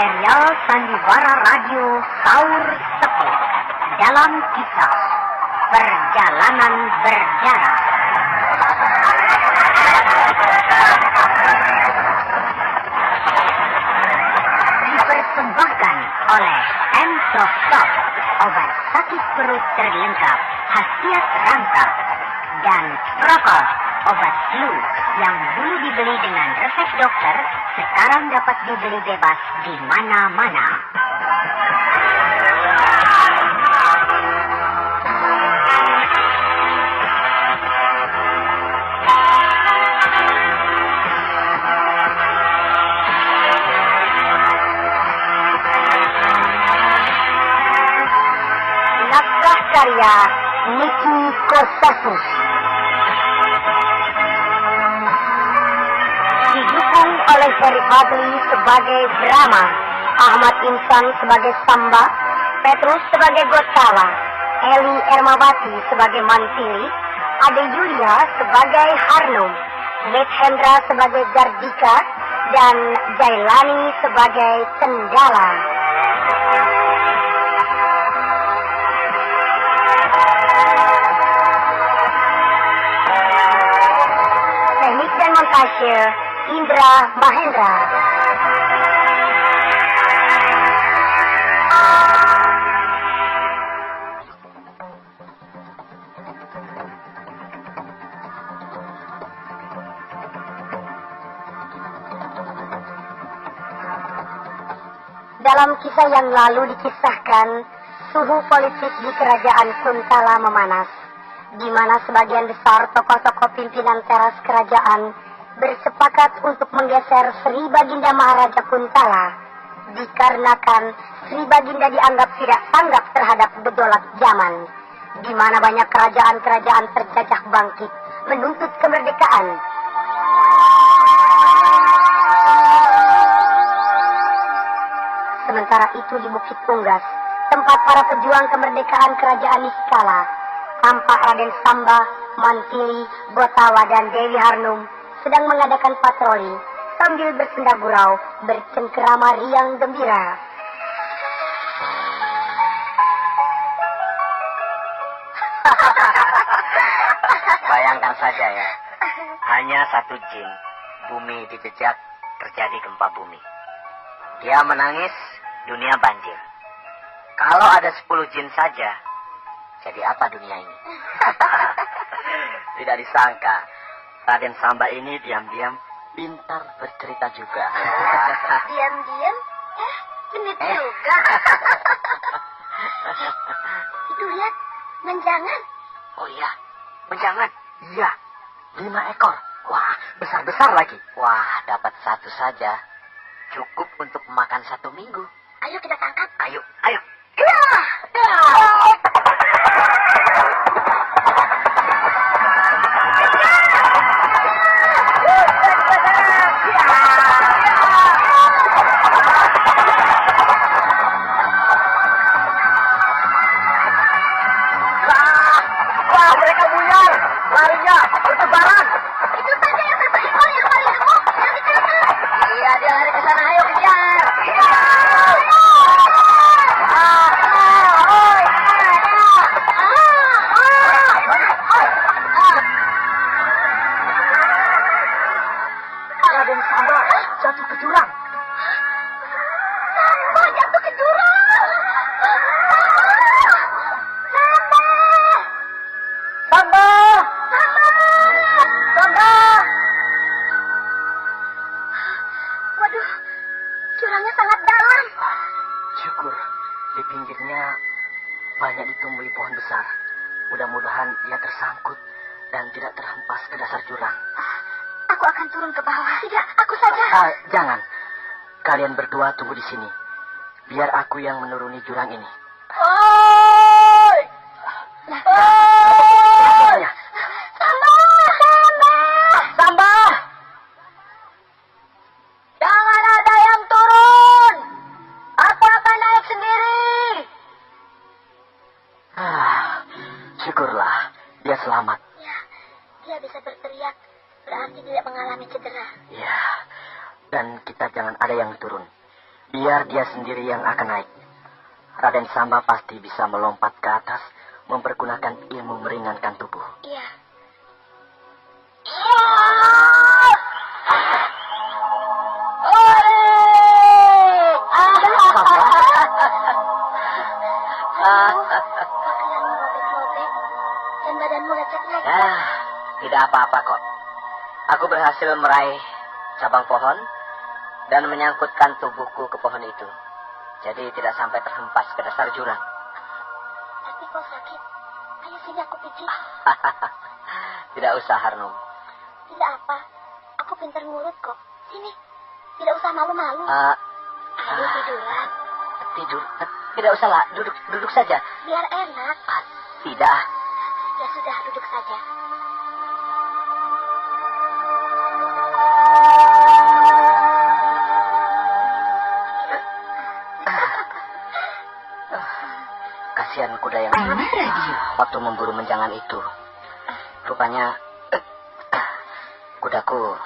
Serial Sandiwara Radio Saur Sepuh dalam kisah Perjalanan Berdarah. Dipersembahkan oleh Emtrostop, obat sakit perut terlengkap, khasiat rangkap, dan Prokos, obat flu yang dulu dibeli dengan resep dokter, sekarang dapat dibeli bebas di mana-mana. Naskah karya Niki Kosasus. Didukung oleh Ferry Fadli sebagai drama, Ahmad Insan sebagai Samba, Petrus sebagai Gotawa, Eli Ermawati sebagai Mantili, Ade Yulia sebagai Harnum, Met Hendra sebagai Gardika, dan Jailani sebagai Cendala. Teknik dan montase Indra Mahendra. Dalam kisah yang lalu dikisahkan, suhu politik di kerajaan Kuntala memanas, di mana sebagian besar tokoh-tokoh pimpinan teras kerajaan bersepakat untuk menggeser Sri Baginda Maharaja Kuntala, dikarenakan Sri Baginda dianggap tidak tanggap terhadap gejolak zaman, di mana banyak kerajaan-kerajaan terjajah bangkit menuntut kemerdekaan. Sementara itu di Bukit Unggas, tempat para pejuang kemerdekaan kerajaan Niskala, tampak Raden Samba, Mantili, Gotawa, dan Dewi Harnum sedang mengadakan patroli sambil bersenda gurau, bercengkerama riang gembira. Bayangkan saja ya, hanya satu jin, bumi dijejak, terjadi gempa bumi. Dia menangis, dunia banjir. Kalau ada 10 jin saja, jadi apa dunia ini? Tidak disangka, Raden Samba ini diam-diam pintar bercerita juga. Diam-diam? Genit juga. Itu lihat, menjangan. Oh iya, menjangan. Iya, 5 ekor. Wah, besar-besar lagi. Wah, dapat satu saja. Cukup untuk makan 1 minggu. Ayo kita tangkap. Ayo, ayo. Wah, mereka buyar. Larinya bertebaran. Itu saja yang satu ekor yang paling gemuk yang ditangkap. Iya, dia lari ke sana. Ayo kejar. Raden Samba jatuh ke jurang. Samba jatuh ke jurang. Samba! Samba! Waduh, jurangnya sangat dalam. Syukur, di pinggirnya banyak ditumbuhi pohon besar. Mudah-mudahan dia tersangkut dan tidak terhempas ke dasar jurang. Aku akan turun ke bawah. Tidak, aku saja. Jangan. Kalian berdua tunggu di sini. Biar aku yang menuruni jurang ini. Oi! Oi! Samba! Samba! Samba! Jangan ada yang turun. Aku akan naik sendiri. Syukurlah, dia selamat. Ya, dia bisa berteriak. Berarti tidak mengalami cedera. Ya, dan kita jangan ada yang turun. Biar dia sendiri yang akan naik. Raden Samba pasti bisa melompat ke atas, mempergunakan ilmu meringankan tubuh. Iya. Dan badanmu lecet-lecet. Tidak apa-apa kok. Aku berhasil meraih cabang pohon dan menyangkutkan tubuhku ke pohon itu. Jadi tidak sampai terhempas ke dasar jurang. Tapi kau sakit. Ayo sini aku pijit. Tidak usah, Harnum. Tidak apa. Aku pintar ngurut kok. Sini. Tidak usah malu-malu. Ayo tiduran. Tidur? Tidak usahlah. Duduk saja. Biar enak. Tidak. Ya sudah, duduk saja. Kasihan kuda yang waktu memburu menjangan itu. Rupanya kudaku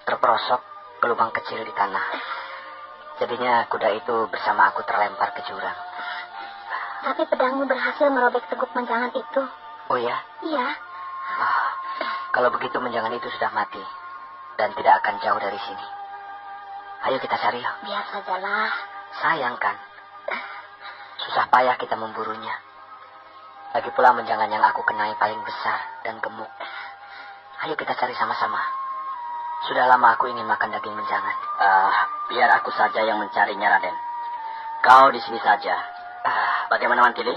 terperosok ke lubang kecil di tanah. Jadinya kuda itu bersama aku terlempar ke jurang. Tapi pedangmu berhasil merobek teguk menjangan itu. Oh ya? Iya. Kalau begitu menjangan itu sudah mati. Dan tidak akan jauh dari sini. Ayo kita cari yuk. Biar sajalah. Sayang kan? Susah payah kita memburunya. Lagi pula menjangan yang aku kenai paling besar dan gemuk. Ayo kita cari sama-sama. Sudah lama aku ingin makan daging menjangan. Biar aku saja yang mencarinya, Raden. Kau di sini saja. Bagaimana, Mantili?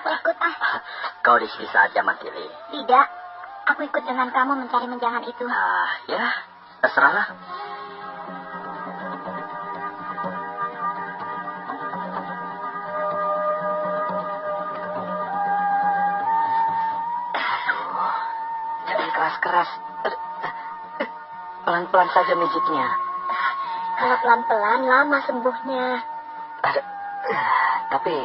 Aku ikut, Kau di sini saja, Mantili. Tidak. Aku ikut dengan kamu mencari menjangan itu. Ya, terserahlah. Jangan keras-keras. Pelan-pelan saja mijitnya. Kalau pelan-pelan lama sembuhnya. Tapi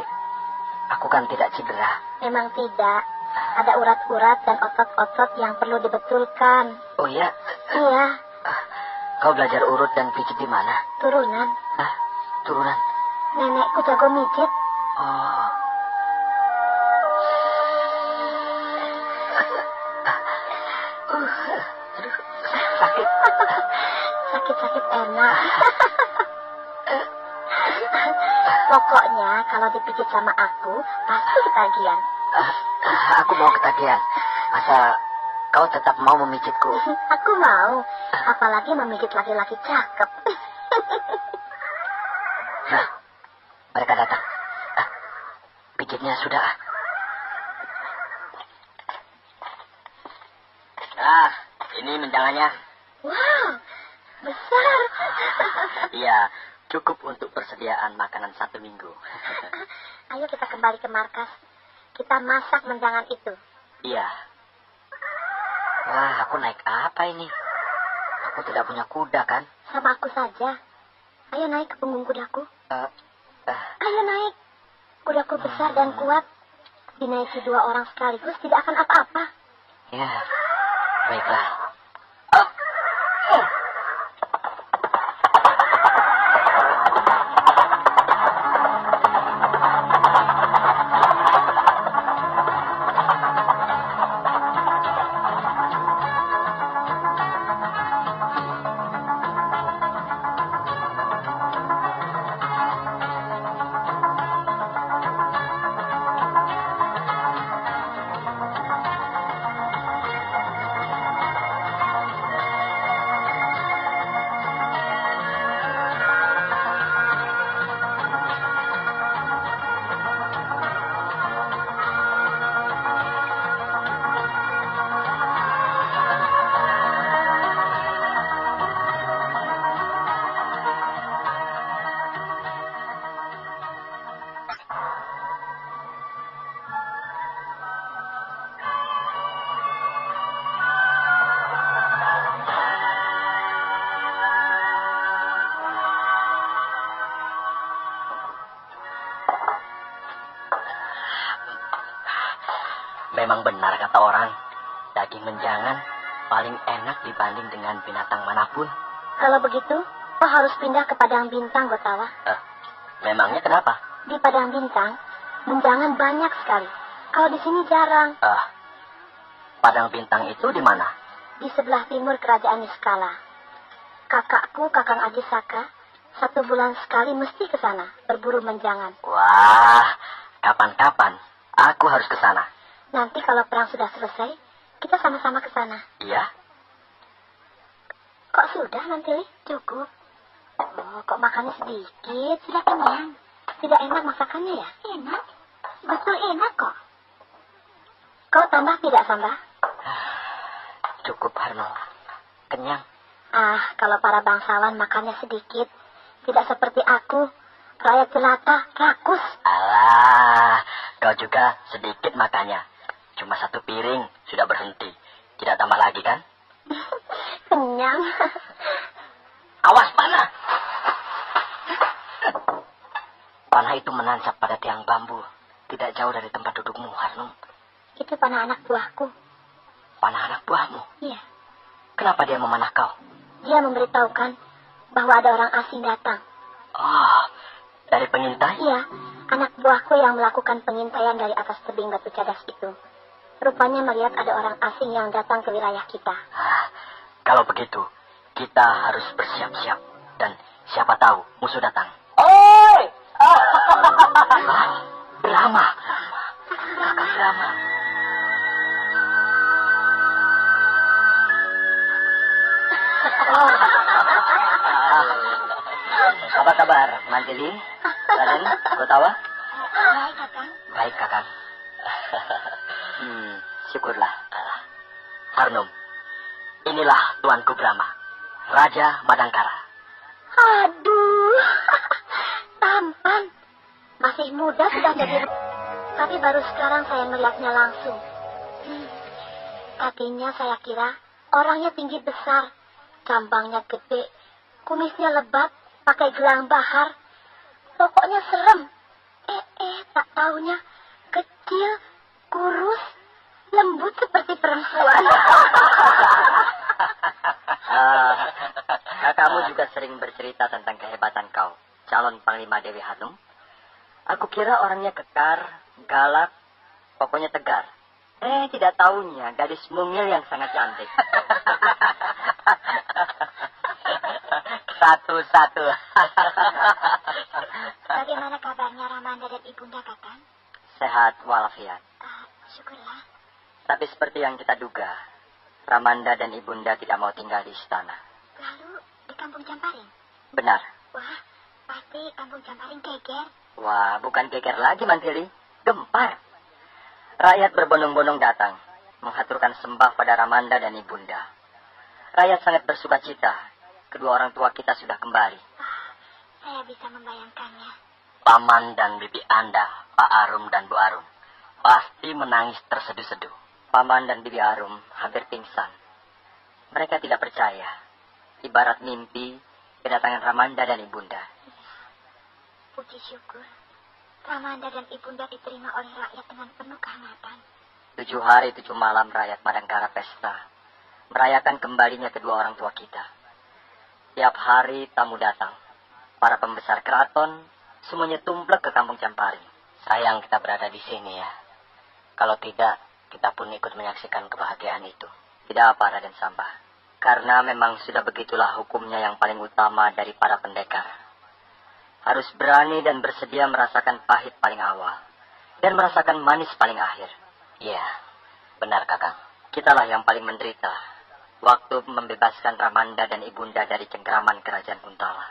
aku kan tidak cedera. Memang tidak. Ada urat-urat dan otot-otot yang perlu dibetulkan. Oh ya? Iya, Kau belajar urut dan pijit di mana? turunan. Turunan. Nenekku jago mijit. Oh. Aduh, sakit. Sakit-sakit enak. Pokoknya kalau dipijit sama aku, pasti ketagihan. Aku mau ketagihan. Masa kau tetap mau memijitku? Aku mau. Apalagi memijit laki-laki cakep. Nah, mereka datang. Pijitnya sudah. Ini menjangannya. Wow, besar. Iya, cukup untuk persediaan makanan 1 minggu. Ayo kita kembali ke markas. Kita masak menjangan itu. Iya. Wah, aku naik apa ini? Aku tidak punya kuda, kan? Sama aku saja. Ayo naik ke punggung kudaku. Ayo naik. Kudaku besar dan kuat. Dinaiki 2 orang sekaligus tidak akan apa-apa. Ya, baiklah. Memang benar kata orang, daging menjangan paling enak dibanding dengan binatang manapun. Kalau begitu, Kau harus pindah ke Padang Bintang, Gotawa. Memangnya kenapa? Di Padang Bintang, menjangan banyak sekali. Kalau di sini jarang. Padang Bintang itu di mana? Di sebelah timur kerajaan Niskala. Kakakku, Kakang Aji Saka, 1 bulan sekali mesti ke sana, berburu menjangan. Wah, kapan-kapan aku harus ke sana. Nanti kalau perang sudah selesai, kita sama-sama ke sana. Iya? Kok sudah nanti? Cukup. Oh, kok makannya sedikit? Sudah kenyang. Tidak enak masakannya ya? Enak. Betul enak kok. Kau tambah tidak, Samba? Cukup, Harno. Kenyang. Kalau para bangsawan makannya sedikit, tidak seperti aku, rakyat jelata, rakus. Alah, kau juga sedikit makannya. Cuma 1 piring, sudah berhenti. Tidak tambah lagi, kan? Kenyang. Awas, panah! Panah itu menancap pada tiang bambu. Tidak jauh dari tempat dudukmu, Harno. Itu panah anak buahku. Panah anak buahmu? Iya. Kenapa dia memanah kau? Dia memberitahukan bahwa ada orang asing datang. Oh, dari pengintai? Iya, anak buahku yang melakukan pengintaian dari atas tebing batu cadas itu. Rupanya melihat ada orang asing yang datang ke wilayah kita. Kalau begitu, kita harus bersiap-siap. Dan siapa tahu musuh datang. Oi! Brahma. Kakak Brahma. Apa kabar, Manjeli? Raden, Gotawa? Baik, Kakang. Baik, Kakang. Syukurlah. Harnum, inilah tuanku Brahma, Raja Madangkara. Aduh, tampan. Masih muda sudah jadi... Tapi baru sekarang saya melihatnya langsung. Tadinya saya kira orangnya tinggi besar, jambangnya gede, kumisnya lebat, pakai gelang bahar. Pokoknya serem. Tak taunya kecil, kurus, lembut seperti perempuan. Kakakmu juga sering bercerita tentang kehebatan kau, calon Panglima Dewi Hanum. Aku kira orangnya kekar, galak, pokoknya tegar. Tidak taunya gadis mungil yang sangat cantik. Satu-satu. Bagaimana kabarnya Ramanda dan Ibunda, Kakang? Sehat walafiat. Syukurlah. Tapi seperti yang kita duga, Ramanda dan Ibunda tidak mau tinggal di istana. Lalu di Kampung Camparing? Benar. Wah, pasti Kampung Camparing geger. Wah, bukan geger lagi, Mantili. Gempar. Rakyat berbondong-bondong datang, menghaturkan sembah pada Ramanda dan Ibunda. Rakyat sangat bersuka cita. Kedua orang tua kita sudah kembali. Saya bisa membayangkannya. Paman dan bibi Anda, Pak Arum dan Bu Arum, pasti menangis terseduh-seduh. Paman dan bibi Arum hampir pingsan. Mereka tidak percaya. Ibarat mimpi kedatangan Ramanda dan Ibunda. Puji syukur, Ramanda dan Ibunda diterima oleh rakyat dengan penuh kehangatan. 7 hari 7 malam rakyat Madangkara pesta, merayakan kembalinya kedua orang tua kita. Tiap hari tamu datang. Para pembesar keraton semuanya tumplek ke Kampung Camparing. Sayang kita berada di sini ya. Kalau tidak, kita pun ikut menyaksikan kebahagiaan itu. Tidak apa, Raden Samba. Karena memang sudah begitulah hukumnya yang paling utama dari para pendekar. Harus berani dan bersedia merasakan pahit paling awal. Dan merasakan manis paling akhir. Iya, benar Kakang. Kitalah yang paling menderita waktu membebaskan Ramanda dan Ibunda dari cengkeraman kerajaan Kuntala.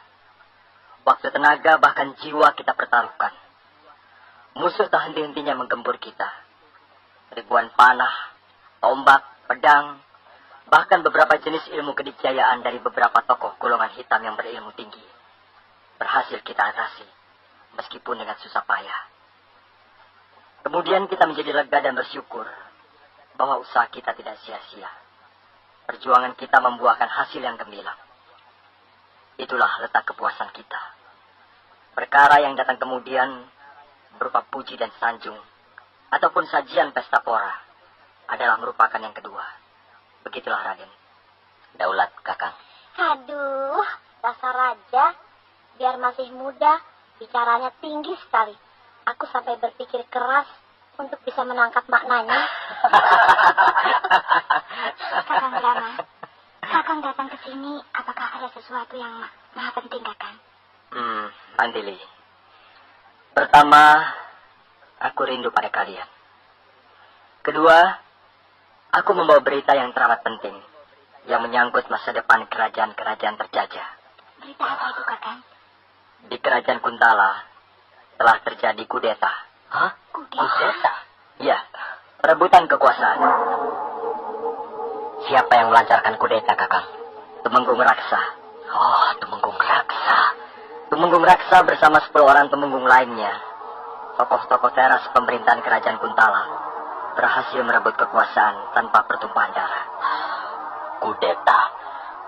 Waktu tenaga bahkan jiwa kita pertaruhkan. Musuh tak henti-hentinya menggempur kita. Ribuan panah, tombak, pedang, bahkan beberapa jenis ilmu kedikjayaan dari beberapa tokoh golongan hitam yang berilmu tinggi berhasil kita atasi, meskipun dengan susah payah. Kemudian kita menjadi lega dan bersyukur bahwa usaha kita tidak sia-sia. Perjuangan kita membuahkan hasil yang gemilang. Itulah letak kepuasan kita. Perkara yang datang kemudian berupa puji dan sanjung, ataupun sajian pesta pora, adalah merupakan yang kedua. Begitulah Raden. Daulat Kakang. Aduh, Dasar raja, biar masih muda, bicaranya tinggi sekali. Aku sampai berpikir keras untuk bisa menangkap maknanya. Kakang Rama, Kakang datang ke sini, apakah ada sesuatu yang maha penting, Kakang? Mandili. Pertama, aku rindu pada kalian. Kedua, aku membawa berita yang teramat penting, yang menyangkut masa depan kerajaan-kerajaan terjajah. Berita apa itu, Kakang? Di kerajaan Kuntala telah terjadi kudeta. Hah? Kudeta? Ya, perebutan kekuasaan. Siapa yang melancarkan kudeta, Kakang? Tumenggung Raksa. Oh, Tumenggung Raksa. Tumenggung Raksa bersama 10 orang Tumenggung lainnya, tokoh-tokoh teras pemerintahan kerajaan Kuntala, berhasil merebut kekuasaan tanpa pertumpahan darah. Kudeta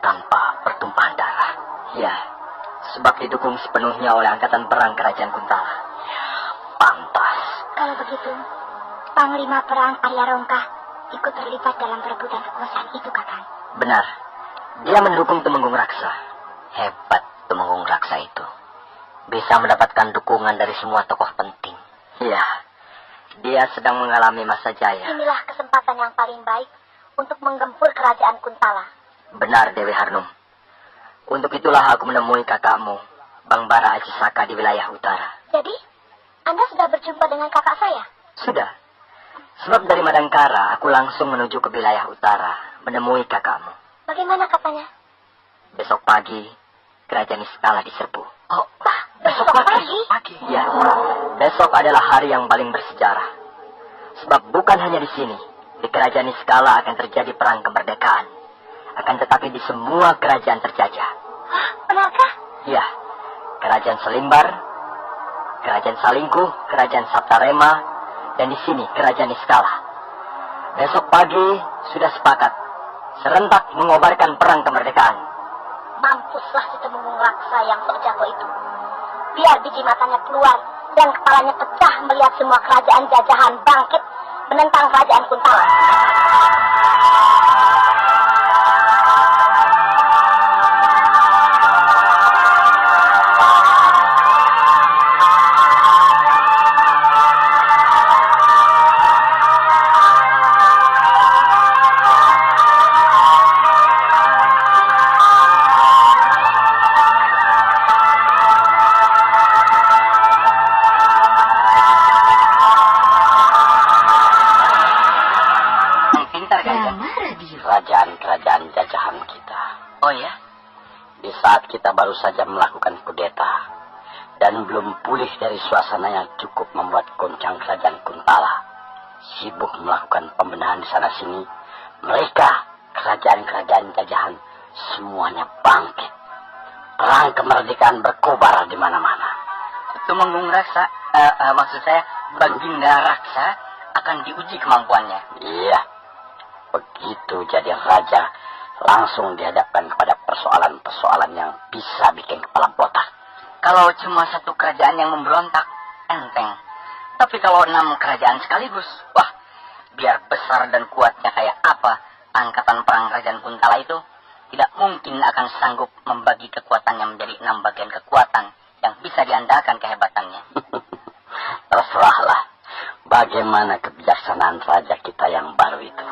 tanpa pertumpahan darah. Ya, sebab didukung sepenuhnya oleh angkatan perang kerajaan Kuntala. Pantas. Kalau begitu, Panglima Perang Arya Rongkah ikut terlibat dalam perebutan kekuasaan itu, Kakang. Benar. Dia mendukung Tumenggung Raksa. Hebat Tumenggung Raksa itu. Bisa mendapatkan dukungan dari semua tokoh penting. Iya. Dia sedang mengalami masa jaya. Inilah kesempatan yang paling baik untuk menggempur kerajaan Kuntala. Benar, Dewi Harnum. Untuk itulah aku menemui kakakmu, Bang Bara Ajisaka di wilayah utara. Jadi, Anda sudah berjumpa dengan kakak saya? Sudah. Sebab dari Madangkara, aku langsung menuju ke wilayah utara, menemui kakakmu. Bagaimana katanya? Besok pagi, kerajaan Niskala diserbu. Oh, besok pagi? Ya, besok adalah hari yang paling bersejarah. Sebab bukan hanya di sini, di kerajaan Niskala akan terjadi perang kemerdekaan. Akan tetapi di semua kerajaan terjajah. Hah, benarkah? Ya, kerajaan Selimbar, kerajaan Salingkuh, kerajaan Saptarema, dan di sini kerajaan Niskala. Besok pagi sudah sepakat serentak mengobarkan perang kemerdekaan. Mampuslah si Tumenggung Raksa yang sok jago itu. Biar biji matanya keluar dan kepalanya pecah melihat semua kerajaan jajahan bangkit menentang kerajaan Kuntala. Kerajaan jajahan kita. Oh ya? Di saat kita baru saja melakukan kudeta dan belum pulih dari suasana yang cukup membuat goncang kerajaan Kuntala, sibuk melakukan pembenahan di sana sini, mereka kerajaan-kerajaan jajahan semuanya bangkit. Perang kemerdekaan berkobar di mana-mana. Tumenggung Raksa, maksud saya Baginda Raksa akan diuji kemampuannya. Iya. Begitu jadi raja, langsung dihadapkan kepada persoalan-persoalan yang bisa bikin kepala botak. Kalau cuma satu kerajaan yang memberontak, enteng. Tapi kalau 6 kerajaan sekaligus, wah, biar besar dan kuatnya kayak apa, angkatan perang kerajaan Kuntala itu tidak mungkin akan sanggup membagi kekuatannya menjadi 6 bagian kekuatan yang bisa diandalkan kehebatannya. Terserahlah bagaimana kebijaksanaan raja kita yang baru itu.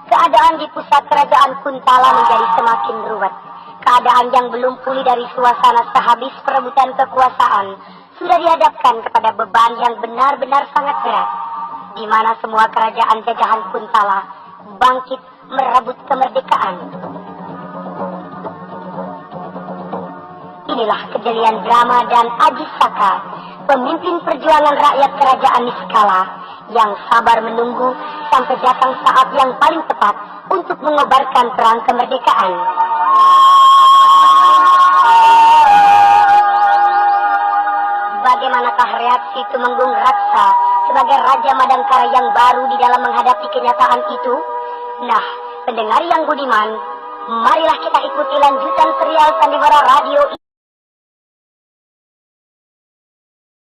Keadaan di pusat kerajaan Kuntala menjadi semakin ruwet. Keadaan yang belum pulih dari suasana sehabis perebutan kekuasaan sudah dihadapkan kepada beban yang benar-benar sangat berat, di mana semua kerajaan jajahan Kuntala bangkit merebut kemerdekaan. Inilah kejelian drama dan Ajisaka, pemimpin perjuangan rakyat kerajaan Niskala, yang sabar menunggu sampai datang saat yang paling tepat untuk mengobarkan perang kemerdekaan. Bagaimana Apakah reaksi Tumenggung Raksa sebagai Raja Madangkara yang baru di dalam menghadapi kenyataan itu? Nah, pendengar yang budiman, marilah kita ikuti lanjutan serial Sandiwara Radio